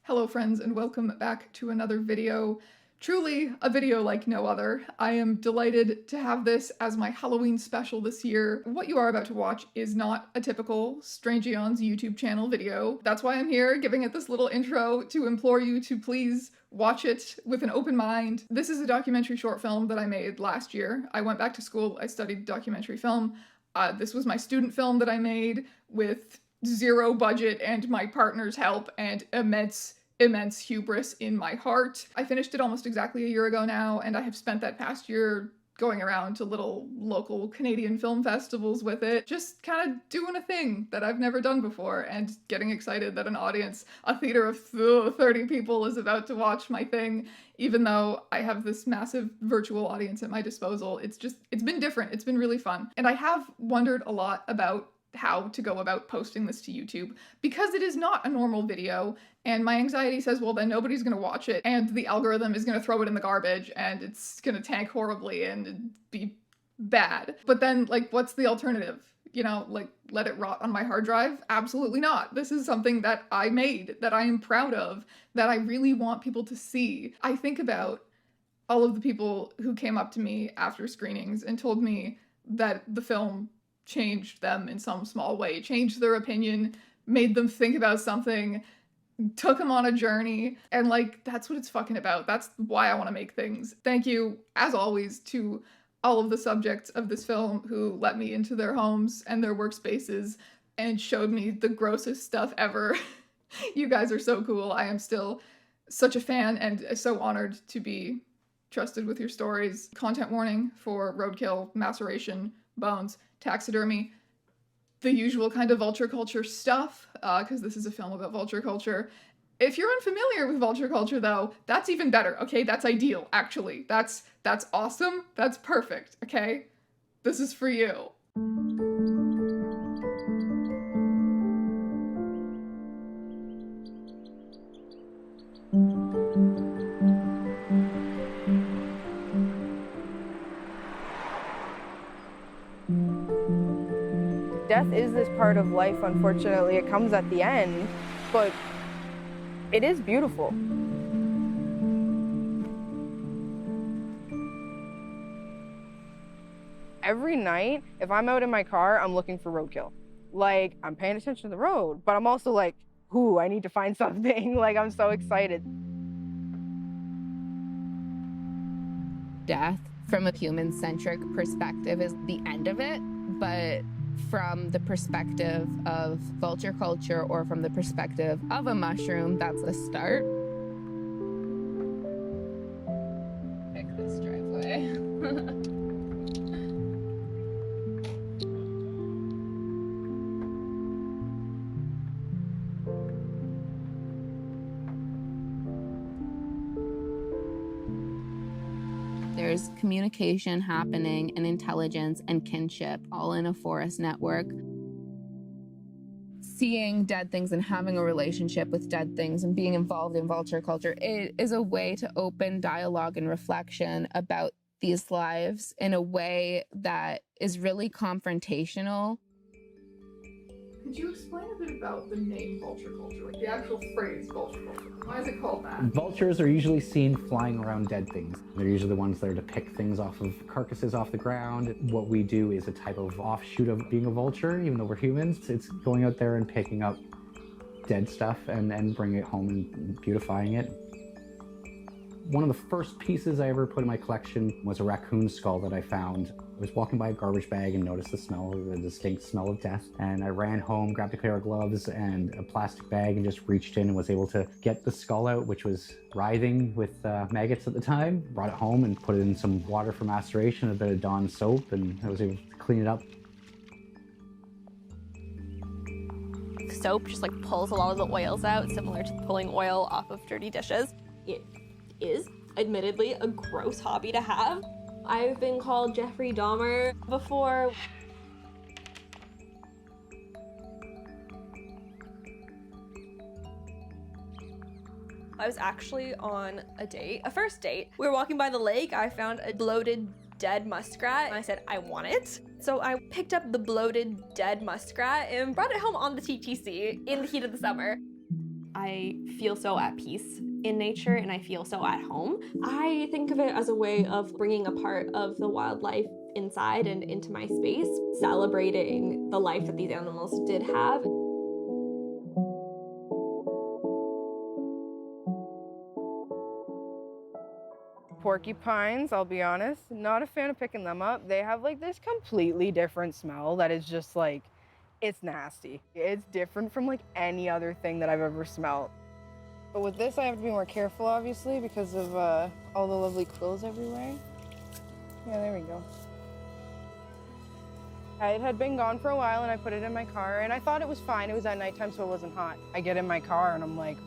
Hello friends, and welcome back to another video. Truly a video like no other. I am delighted to have this as my Halloween special this year. What you are about to watch is not a typical Strange ÆONS YouTube channel video. That's why I'm here giving it this little intro to implore you to please watch it with an open mind. This is a documentary short film that I made last year. I went back to school, I studied documentary film. This was my student film that I made with zero budget and my partner's help and immense hubris in my heart. I finished it almost exactly a year ago now, and I have spent that past year going around to little local Canadian film festivals with it, just kind of doing a thing that I've never done before and getting excited that an audience, a theater of 30 people is about to watch my thing, even though I have this massive virtual audience at my disposal. It's been different. It's been really fun. And I have wondered a lot about how to go about posting this to YouTube because it is not a normal video, and my anxiety says, well, then nobody's gonna watch it and the algorithm is gonna throw it in the garbage and it's gonna tank horribly and be bad. But then, like, what's the alternative? You know, like, let it rot on my hard drive? Absolutely not. This is something that I made, that I am proud of, that I really want people to see. I think about all of the people who came up to me after screenings and told me that the film changed them in some small way, changed their opinion, made them think about something, took them on a journey, and like, that's what it's fucking about. That's why I want to make things. Thank you, as always, to all of the subjects of this film who let me into their homes and their workspaces and showed me the grossest stuff ever. You guys are so cool. I am still such a fan and so honored to be trusted with your stories. Content warning for Roadkill, maceration, bones, taxidermy, the usual kind of vulture culture stuff, because this is a film about vulture culture. If you're unfamiliar with vulture culture, though, that's even better, okay? That's ideal, actually. That's awesome. That's perfect, okay? This is for you. Death is this part of life, unfortunately. It comes at the end, but it is beautiful. Every night, if I'm out in my car, I'm looking for roadkill. Like, I'm paying attention to the road, but I'm also like, ooh, I need to find something. Like, I'm so excited. Death, from a human-centric perspective, is the end of it, but from the perspective of vulture culture or from the perspective of a mushroom, that's the start. Pick this driveway. There's communication happening and intelligence and kinship all in a forest network. Seeing dead things and having a relationship with dead things and being involved in vulture culture, it is a way to open dialogue and reflection about these lives in a way that is really confrontational. Could you explain a bit about the name vulture culture, like the actual phrase vulture culture? Why is it called that? Vultures are usually seen flying around dead things. They're usually the ones that are to pick things off of carcasses off the ground. What we do is a type of offshoot of being a vulture, even though we're humans. It's going out there and picking up dead stuff and bringing it home and beautifying it. One of the first pieces I ever put in my collection was a raccoon skull that I found. I was walking by a garbage bag and noticed the distinct smell of death. And I ran home, grabbed a pair of gloves and a plastic bag and just reached in and was able to get the skull out, which was writhing with maggots at the time. Brought it home and put it in some water for maceration, a bit of Dawn soap, and I was able to clean it up. Soap just like pulls a lot of the oils out, similar to pulling oil off of dirty dishes. It is admittedly a gross hobby to have. I've been called Jeffrey Dahmer before. I was actually on a first date. We were walking by the lake. I found a bloated dead muskrat and I said, I want it. So I picked up the bloated dead muskrat and brought it home on the TTC in the heat of the summer. I I feel so at peace in nature and I feel so at home. I think of it as a way of bringing a part of the wildlife inside and into my space, celebrating the life that these animals did have. Porcupines, I'll be honest, not a fan of picking them up. They have like this completely different smell that is just like, it's nasty. It's different from like any other thing that I've ever smelled. But with this, I have to be more careful, obviously, because of all the lovely quills everywhere. Yeah, there we go. It had been gone for a while and I put it in my car and I thought it was fine. It was at nighttime, so it wasn't hot. I get in my car and I'm like,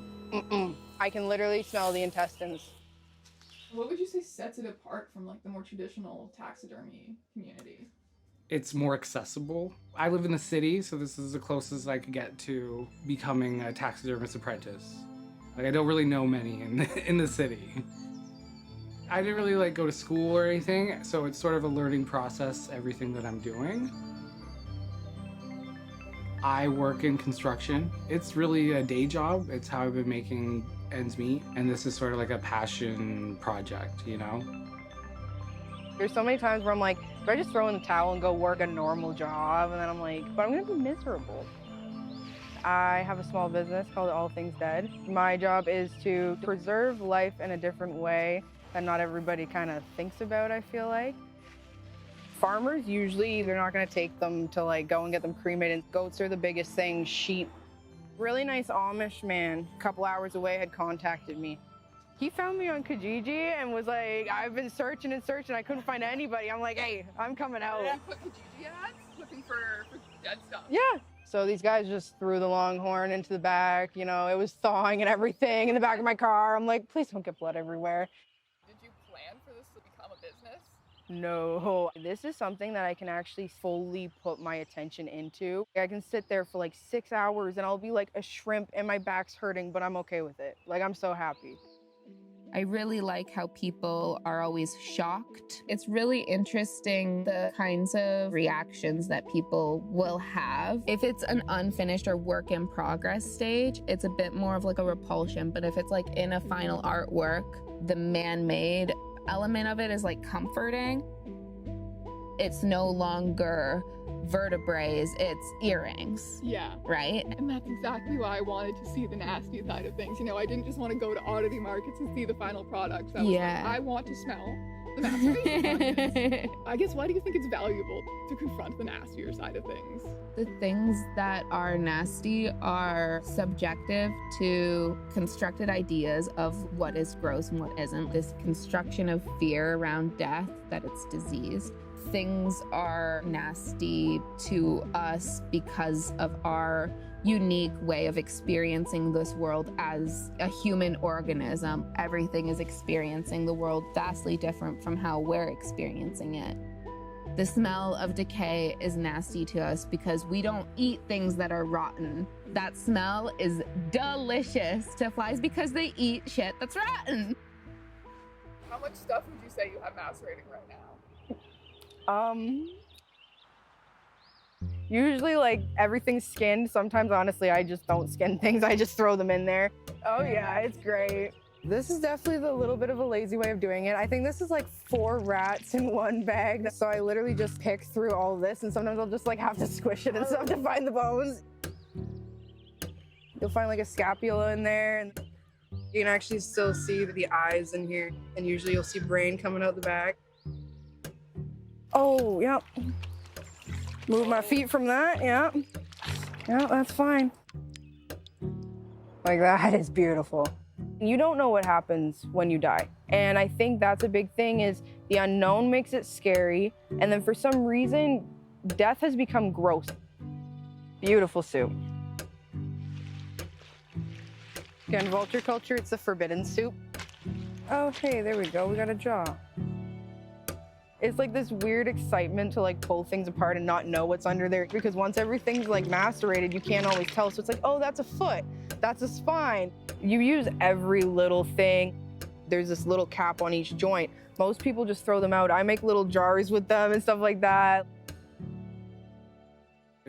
I can literally smell the intestines. What would you say sets it apart from like the more traditional taxidermy community? It's more accessible. I live in the city, so this is the closest I could get to becoming a taxidermist apprentice. Like, I don't really know many in the city. I didn't really like go to school or anything, so it's sort of a learning process, everything that I'm doing. I work in construction. It's really a day job. It's how I've been making ends meet, and this is sort of like a passion project, you know? There's so many times where I'm like, do I just throw in the towel and go work a normal job? And then I'm like, but I'm gonna be miserable. I have a small business called All Things Dead. My job is to preserve life in a different way that not everybody kind of thinks about, I feel like. Farmers usually, they're not gonna take them to like go and get them cremated. Goats are the biggest thing, sheep. Really nice Amish man, a couple hours away, had contacted me. He found me on Kijiji and was like, I've been searching and searching, I couldn't find anybody. I'm like, hey, I'm coming out. Yeah, put Kijiji ads looking for dead stuff. Yeah. So these guys just threw the longhorn into the back, you know, it was thawing and everything in the back of my car. I'm like, please don't get blood everywhere. Did you plan for this to become a business? No, this is something that I can actually fully put my attention into. I can sit there for like 6 hours and I'll be like a shrimp and my back's hurting, but I'm okay with it. Like, I'm so happy. I really like how people are always shocked. It's really interesting the kinds of reactions that people will have. If it's an unfinished or work in progress stage, it's a bit more of like a repulsion. But if it's like in a final artwork, the man-made element of it is like comforting. It's no longer vertebrae, it's earrings. Yeah. Right? And that's exactly why I wanted to see the nasty side of things. You know, I didn't just want to go to oddity markets and see the final products. I was like, I want to smell the maceration. I guess, why do you think it's valuable to confront the nastier side of things? The things that are nasty are subjective to constructed ideas of what is gross and what isn't. This construction of fear around death, that it's disease. Things are nasty to us because of our unique way of experiencing this world as a human organism. Everything is experiencing the world vastly different from how we're experiencing it. The smell of decay is nasty to us because we don't eat things that are rotten. That smell is delicious to flies because they eat shit that's rotten. How much stuff would you say you have macerating right now? Usually like everything's skinned. Sometimes honestly I just don't skin things, I just throw them in there. Oh yeah, it's great. This is definitely the little bit of a lazy way of doing it. I think this is like 4 rats in one bag. So I literally just pick through all of this and sometimes I'll just like have to squish it and stuff to find the bones. You'll find like a scapula in there and you can actually still see the eyes in here. And usually you'll see brain coming out the back. Oh, yep. Move my feet from that, yeah. Yeah, that's fine. Like, that is beautiful. You don't know what happens when you die. And I think that's a big thing is the unknown makes it scary. And then for some reason, death has become gross. Beautiful soup. Again, vulture culture, it's the forbidden soup. Oh, hey, there we go, we got a jaw. It's like this weird excitement to like pull things apart and not know what's under there because once everything's like macerated, you can't always tell. So it's like, oh, that's a foot, that's a spine. You use every little thing. There's this little cap on each joint. Most people just throw them out. I make little jars with them and stuff like that.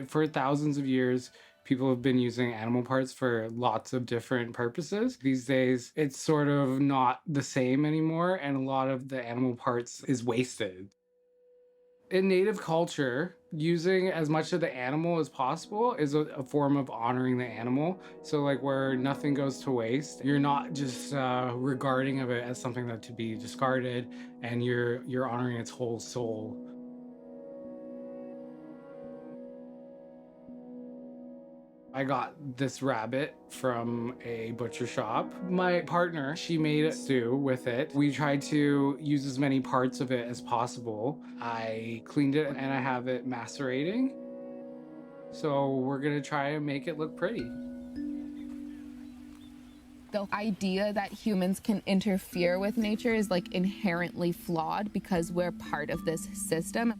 For thousands of years, People have been using animal parts for lots of different purposes. These days, it's sort of not the same anymore, and a lot of the animal parts is wasted. In Native culture, using as much of the animal as possible is a form of honoring the animal. So like where nothing goes to waste, you're not just regarding of it as something that to be discarded, and you're honoring its whole soul. I got this rabbit from a butcher shop. My partner, she made a stew with it. We tried to use as many parts of it as possible. I cleaned it and I have it macerating. So we're gonna try and make it look pretty. The idea that humans can interfere with nature is like inherently flawed because we're part of this system.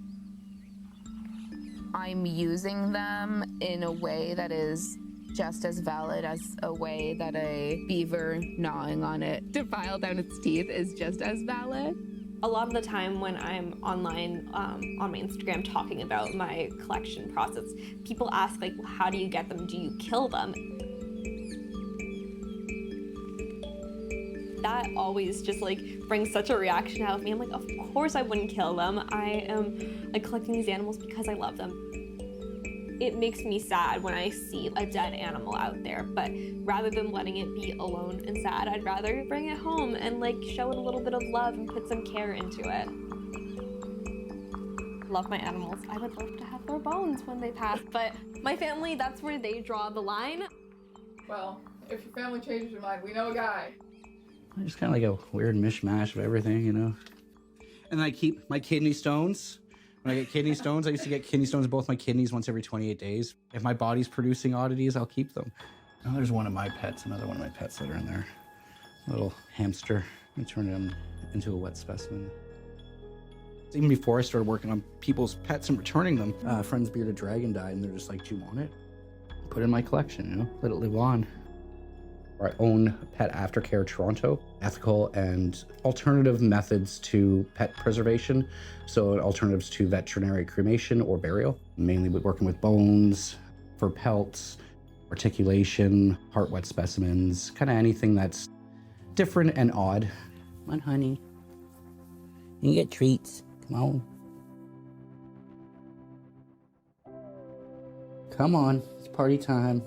I'm using them in a way that is just as valid as a way that a beaver gnawing on it to file down its teeth is just as valid. A lot of the time when I'm online on my Instagram talking about my collection process, people ask like, well, how do you get them? Do you kill them? That always just like brings such a reaction out of me. I'm like, of course I wouldn't kill them. I am like collecting these animals because I love them. It makes me sad when I see a dead animal out there, but rather than letting it be alone and sad, I'd rather bring it home and like show it a little bit of love and put some care into it. Love my animals. I would love to have their bones when they pass, but my family, that's where they draw the line. Well, if your family changes your mind, we know a guy. Just kind of like a weird mishmash of everything, you know? And I keep my kidney stones. When I get kidney stones, I used to get kidney stones in both my kidneys once every 28 days. If my body's producing oddities, I'll keep them. Oh, there's one of my pets, another one of my pets that are in there. A little hamster. I turned him into a wet specimen. Even before I started working on people's pets and returning them, a friend's bearded dragon died, and they're just like, do you want it? Put it in my collection, you know? Let it live on. I own Pet Aftercare Toronto, ethical and alternative methods to pet preservation. So alternatives to veterinary cremation or burial, mainly working with bones, for pelts, articulation, heart wet specimens, kind of anything that's different and odd. Come on, honey. You get treats. Come on. Come on, it's party time.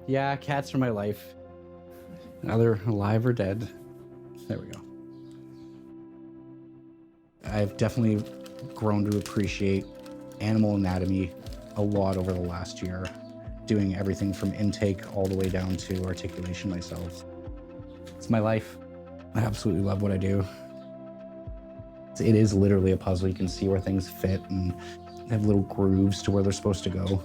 Yeah, cats are my life. Either alive or dead. There we go. I've definitely grown to appreciate animal anatomy a lot over the last year, doing everything from intake all the way down to articulation myself. It's my life. I absolutely love what I do. It is literally a puzzle. You can see where things fit and have little grooves to where they're supposed to go.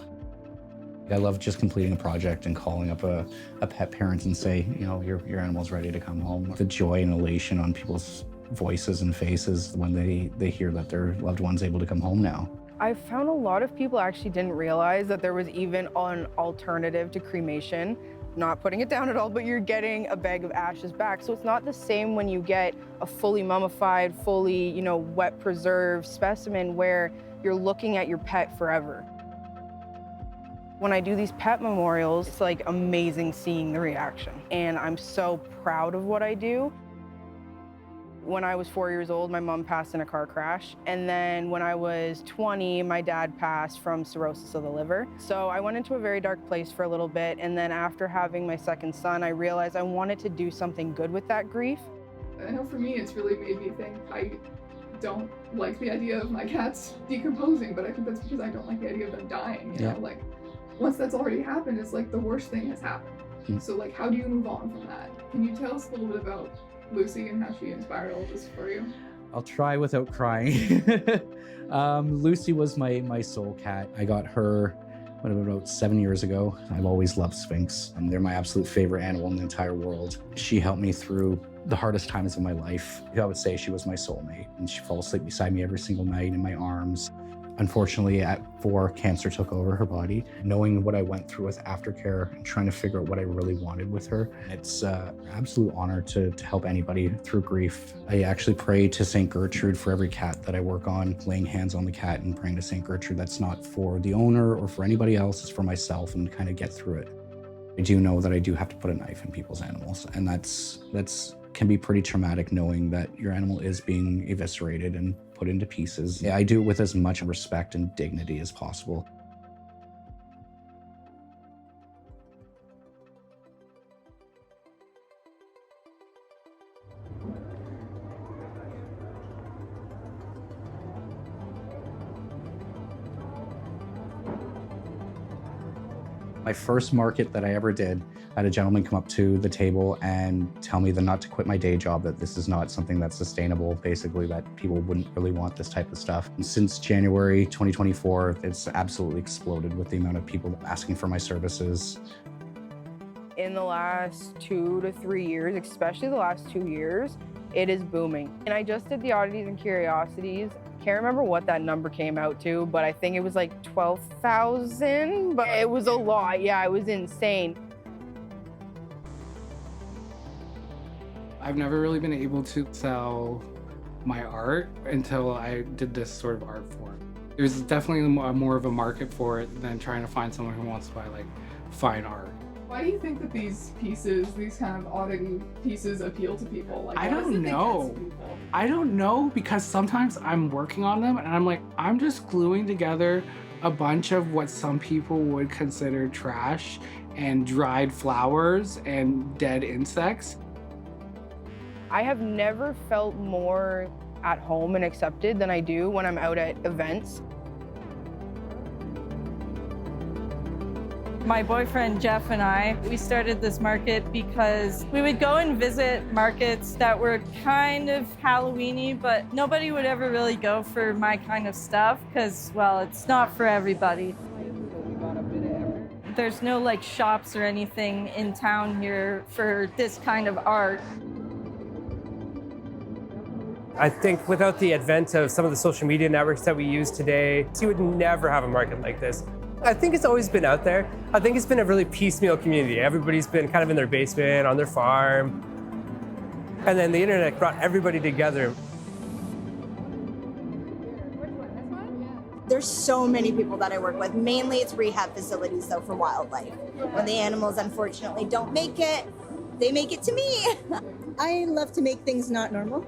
I love just completing a project and calling up a pet parent and say, you know, your animal's ready to come home. The joy and elation on people's voices and faces when they hear that their loved one's able to come home now. I found a lot of people actually didn't realize that there was even an alternative to cremation. Not putting it down at all, but you're getting a bag of ashes back. So it's not the same when you get a fully mummified, fully, you know, wet preserved specimen where you're looking at your pet forever. When I do these pet memorials, it's like amazing seeing the reaction. And I'm so proud of what I do. When I was 4 years old, my mom passed in a car crash. And then when I was 20, my dad passed from cirrhosis of the liver. So I went into a very dark place for a little bit. And then after having my second son, I realized I wanted to do something good with that grief. I know for me, it's really made me think I don't like the idea of my cats decomposing, but I think that's because I don't like the idea of them dying, you know? Like, once that's already happened, it's like the worst thing has happened. So like, how do you move on from that? Can you tell us a little bit about Lucy and how she inspired all of this for you? I'll try without crying. Lucy was my soul cat. I got her about 7 years ago. I've always loved Sphinx. They're my absolute favorite animal in the entire world. She helped me through the hardest times of my life. I would say she was my soulmate, and she fell asleep beside me every single night in my arms. Unfortunately, at 4, cancer took over her body. Knowing what I went through with aftercare and trying to figure out what I really wanted with her, it's an absolute honor to help anybody through grief. I actually pray to St. Gertrude for every cat that I work on, laying hands on the cat and praying to St. Gertrude. That's not for the owner or for anybody else, it's for myself and kind of get through it. I do know that I do have to put a knife in people's animals, and that's can be pretty traumatic, knowing that your animal is being eviscerated and put into pieces. Yeah, I do it with as much respect and dignity as possible. My first market that I ever did, I had a gentleman come up to the table and tell me not to quit my day job, that this is not something that's sustainable, basically, that people wouldn't really want this type of stuff. And since January 2024, it's absolutely exploded with the amount of people asking for my services. In the last 2 to 3 years, especially the last 2 years, it is booming. And I just did the Oddities and Curiosities. Can't remember what that number came out to, but I think it was like 12,000, but it was a lot. Yeah, it was insane. I've never really been able to sell my art until I did this sort of art form. There's definitely more of a market for it than trying to find someone who wants to buy like fine art. Why do you think that these pieces, these kind of oddity pieces, appeal to people? Like, I don't know. I don't know, because sometimes I'm working on them and I'm like, I'm just gluing together a bunch of what some people would consider trash and dried flowers and dead insects. I have never felt more at home and accepted than I do when I'm out at events. My boyfriend Jeff and I, we started this market because we would go and visit markets that were kind of Halloween-y, but nobody would ever really go for my kind of stuff because, well, it's not for everybody. There's no like shops or anything in town here for this kind of art. I think without the advent of some of the social media networks that we use today, you would never have a market like this. I think it's always been out there. I think it's been a really piecemeal community. Everybody's been kind of in their basement, on their farm. And then the internet brought everybody together. There's so many people that I work with. Mainly it's rehab facilities though for wildlife. When the animals unfortunately don't make it, they make it to me. I love to make things not normal.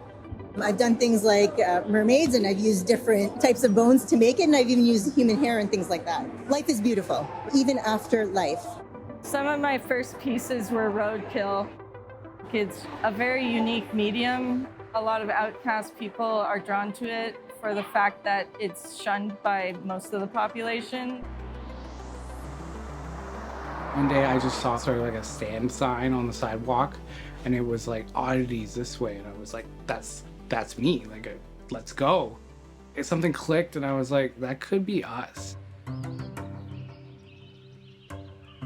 I've done things like mermaids, and I've used different types of bones to make it, and I've even used human hair and things like that. Life is beautiful, even after life. Some of my first pieces were Roadkill. It's a very unique medium. A lot of outcast people are drawn to it for the fact that it's shunned by most of the population. One day I just saw sort of like a stand sign on the sidewalk, and it was like Oddities this way, and I was like, that's me, like, let's go. Something clicked and I was like, that could be us.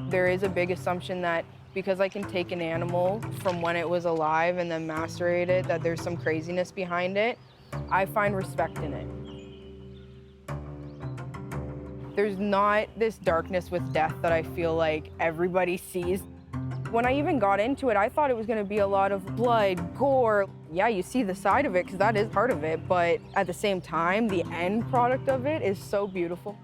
There is a big assumption that because I can take an animal from when it was alive and then macerate it, that there's some craziness behind it. I find respect in it. There's not this darkness with death that I feel like everybody sees. When I even got into it, I thought it was going to be a lot of blood, gore. Yeah, you see the side of it because that is part of it, but at the same time, the end product of it is so beautiful.